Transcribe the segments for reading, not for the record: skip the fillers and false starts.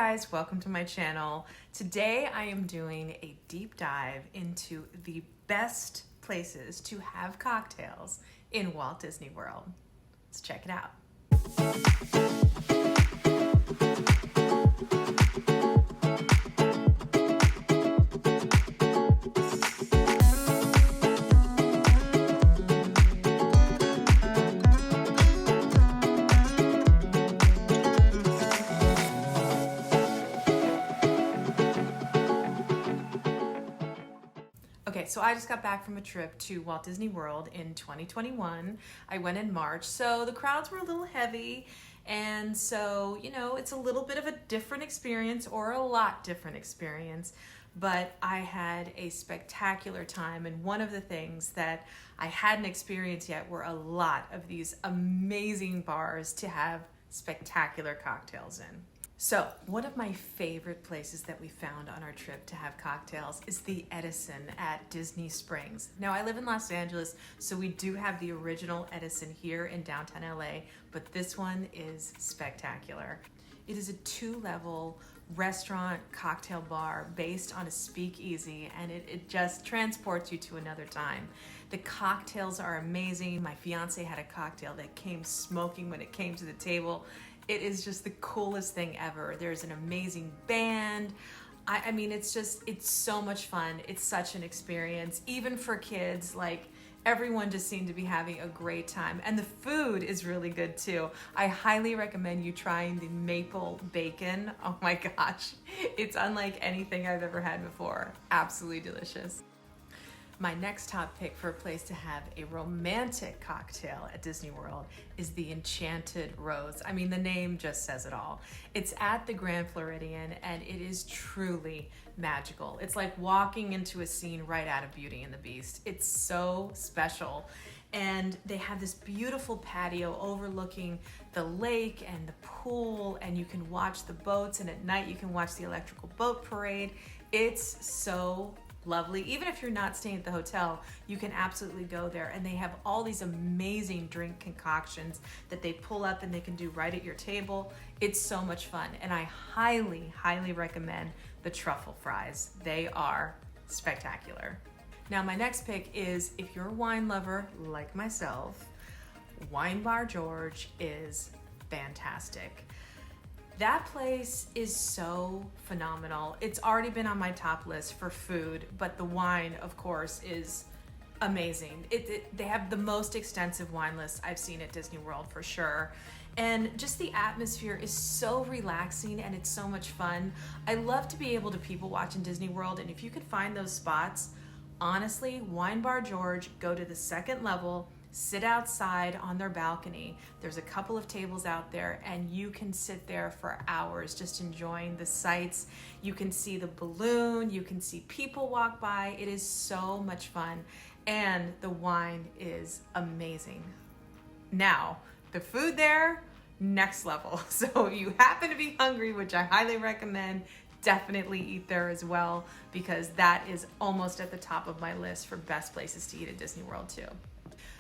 guys, welcome to my channel. Today I am doing a deep dive into the best places to have cocktails in Walt Disney World. Let's check it out. Okay, so I just got back from a trip to Walt Disney World in 2021. I went in March, so the crowds were a little heavy, and so, you know, it's a little bit of a different experience, or a lot different experience, but I had a spectacular time, and one of the things that I hadn't experienced yet were a lot of these amazing bars to have spectacular cocktails in. So one of my favorite places that we found on our trip to have cocktails is the Edison at Disney Springs. Now I live in Los Angeles, so we do have the original Edison here in downtown LA, but this one is spectacular. It is a 2-level restaurant cocktail bar based on a speakeasy, and it just transports you to another time. The cocktails are amazing. My fiance had a cocktail that came smoking when it came to the table. It is just the coolest thing ever. There's an amazing band. I mean, it's so much fun. It's such an experience, even for kids. Like, everyone just seemed to be having a great time. And the food is really good too. I highly recommend you trying the maple bacon. Oh my gosh. It's unlike anything I've ever had before. Absolutely delicious. My next top pick for a place to have a romantic cocktail at Disney World is the Enchanted Rose. I mean, the name just says it all. It's at the Grand Floridian, and it is truly magical. It's like walking into a scene right out of Beauty and the Beast. It's so special. And they have this beautiful patio overlooking the lake and the pool, and you can watch the boats, and at night you can watch the electrical boat parade. It's so lovely. Even if you're not staying at the hotel, you can absolutely go there, and they have all these amazing drink concoctions that they pull up and they can do right at your table. It's so much fun, and I highly recommend the truffle fries. They are spectacular. Now my next pick is, if you're a wine lover like myself, Wine Bar George is fantastic. That place is so phenomenal. It's already been on my top list for food, but the wine, of course, is amazing. They have the most extensive wine list I've seen at Disney World for sure. And just the atmosphere is so relaxing, and it's so much fun. I love to be able to people watch in Disney World, and if you could find those spots, honestly, Wine Bar George, go to the second level, sit outside on their balcony. There's a couple of tables out there, and you can sit there for hours just enjoying the sights. You can see the balloon, you can see people walk by. It is so much fun, and the wine is amazing. Now, the food there, next level. So if you happen to be hungry, which I highly recommend, definitely eat there as well, because that is almost at the top of my list for best places to eat at Disney World too.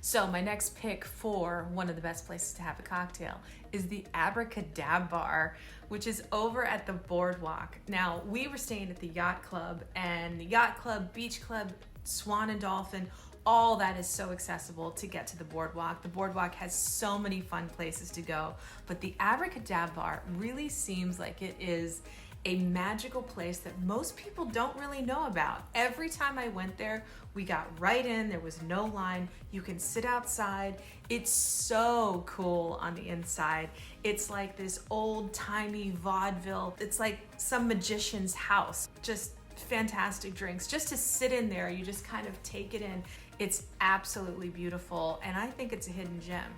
So my next pick for one of the best places to have a cocktail is the Abracadab Bar, which is over at the boardwalk. Now, we were staying at the Yacht Club, and the Yacht Club, Beach Club, Swan and Dolphin, all that is so accessible to get to the boardwalk. The boardwalk has so many fun places to go, but the Abracadab Bar really seems like it is a magical place that most people don't really know about. Every time I went there, we got right in, there was no line. You can sit outside. It's so cool on the inside. It's like this old-timey vaudeville. It's like some magician's house. Just fantastic drinks. Just to sit in there, you just kind of take it in. It's absolutely beautiful, and I think it's a hidden gem.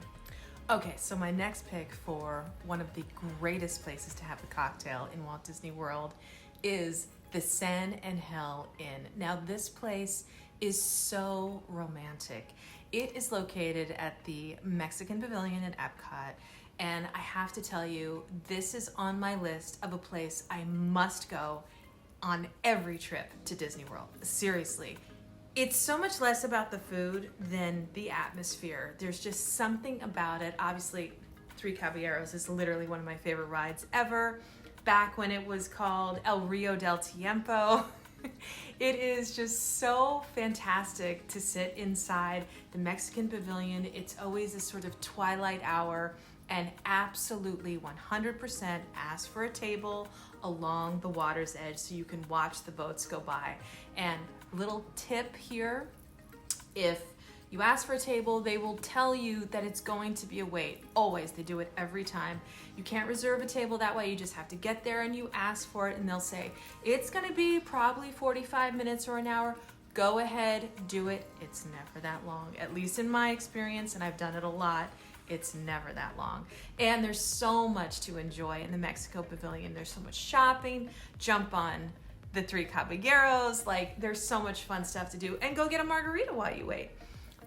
Okay, so my next pick for one of the greatest places to have a cocktail in Walt Disney World is the Sen Hell Inn. Now, this place is so romantic. It is located at the Mexican Pavilion at Epcot, and I have to tell you, this is on my list of a place I must go on every trip to Disney World. Seriously. It's so much less about the food than the atmosphere. There's just something about it. Obviously, Three Caballeros is literally one of my favorite rides ever. back when it was called El Rio del Tiempo. It is just so fantastic to sit inside the Mexican pavilion. It's always a sort of twilight hour, and absolutely 100% ask for a table along the water's edge so you can watch the boats go by. And little tip here, if you ask for a table, they will tell you that it's going to be a wait. Always, they do it every time. You can't reserve a table that way. You just have to get there and you ask for it, and they'll say, it's gonna be probably 45 minutes or an hour. Go ahead, do it. It's never that long, at least in my experience, and I've done it a lot. It's never that long. And there's so much to enjoy in the Mexico Pavilion. There's so much shopping, jump on the Three Caballeros, like there's so much fun stuff to do, and go get a margarita while you wait.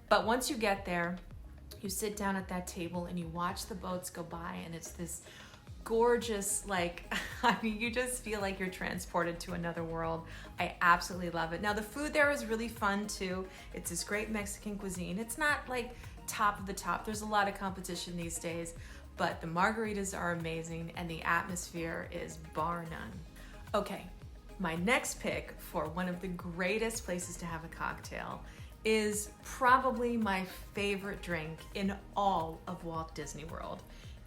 But once you get there, you sit down at that table and you watch the boats go by, and it's this gorgeous, like, I mean, you just feel like you're transported to another world. I absolutely love it. Now, the food there is really fun too. It's this great Mexican cuisine. It's not like top of the top. There's a lot of competition these days, but the margaritas are amazing and the atmosphere is bar none. Okay, my next pick for one of the greatest places to have a cocktail is probably my favorite drink in all of Walt Disney World.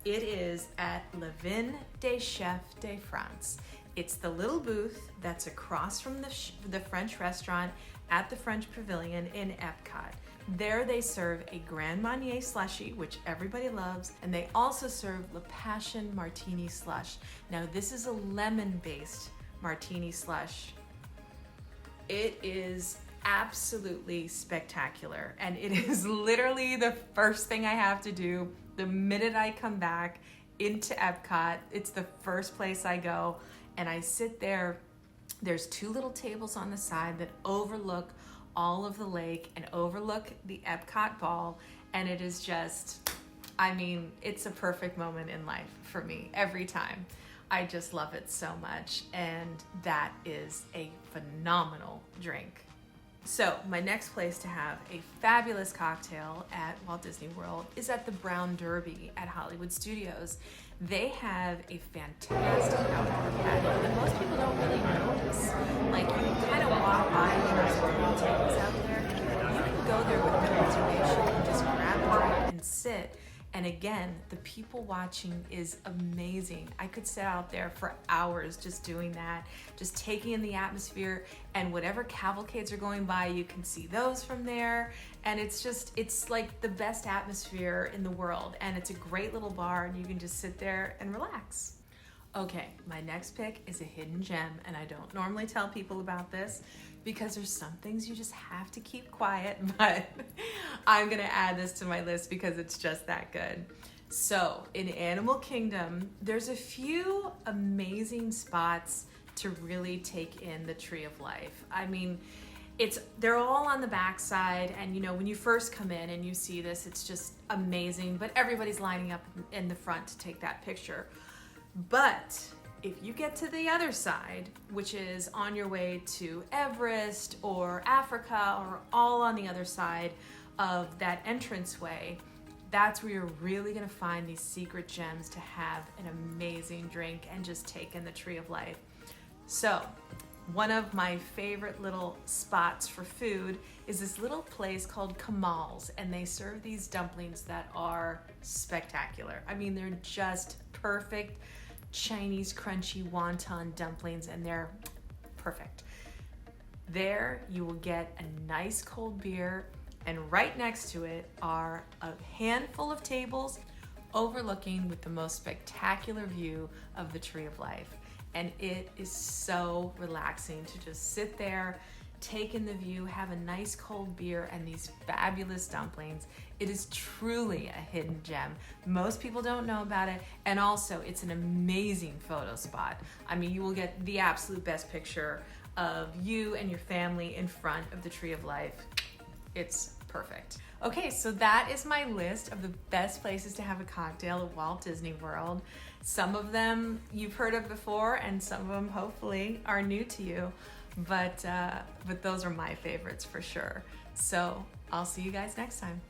It is at Le Vin des Chefs de France. It's the little booth that's across from the French restaurant at the French Pavilion in Epcot. There they serve a Grand Marnier slushy, which everybody loves, and they also serve Le Passion Martini slush. Now this is a lemon-based martini slush. It is absolutely spectacular, and it is literally the first thing I have to do the minute I come back into Epcot. It's the first place I go, and I sit there. There's two little tables on the side that overlook all of the lake and overlook the Epcot ball, and it is just, I mean, it's a perfect moment in life for me every time. I just love it so much, and that is a phenomenal drink. So my next place to have a fabulous cocktail at Walt Disney World is at the Brown Derby at Hollywood Studios. They have a fantastic outdoor patio that most people don't really notice. Like, you can kind of walk by and there's pool tables out there. You can go there with no reservation and just grab a drink and sit. And again, the people watching is amazing. I could sit out there for hours just doing that, just taking in the atmosphere, and whatever cavalcades are going by, you can see those from there. And it's like the best atmosphere in the world. And it's a great little bar, and you can just sit there and relax. Okay, my next pick is a hidden gem, and I don't normally tell people about this because there's some things you just have to keep quiet, but I'm gonna add this to my list because it's just that good. So in Animal Kingdom, there's a few amazing spots to really take in the Tree of Life. I mean, they're all on the backside, and you know, when you first come in and you see this, it's just amazing, but everybody's lining up in the front to take that picture. But if you get to the other side, which is on your way to Everest or Africa or all on the other side of that entranceway, that's where you're really gonna find these secret gems to have an amazing drink and just take in the Tree of Life. So one of my favorite little spots for food is this little place called Kamals, and they serve these dumplings that are spectacular. I mean, they're just perfect Chinese crunchy wonton dumplings, and they're perfect. There you will get a nice cold beer, and right next to it are a handful of tables overlooking with the most spectacular view of the Tree of Life. And it is so relaxing to just sit there, take in the view, have a nice cold beer, and these fabulous dumplings. It is truly a hidden gem. Most people don't know about it, and also it's an amazing photo spot. I mean, you will get the absolute best picture of you and your family in front of the Tree of Life. It's perfect. Okay, so that is my list of the best places to have a cocktail at Walt Disney World. Some of them you've heard of before, and some of them hopefully are new to you. But those are my favorites for sure. So I'll see you guys next time.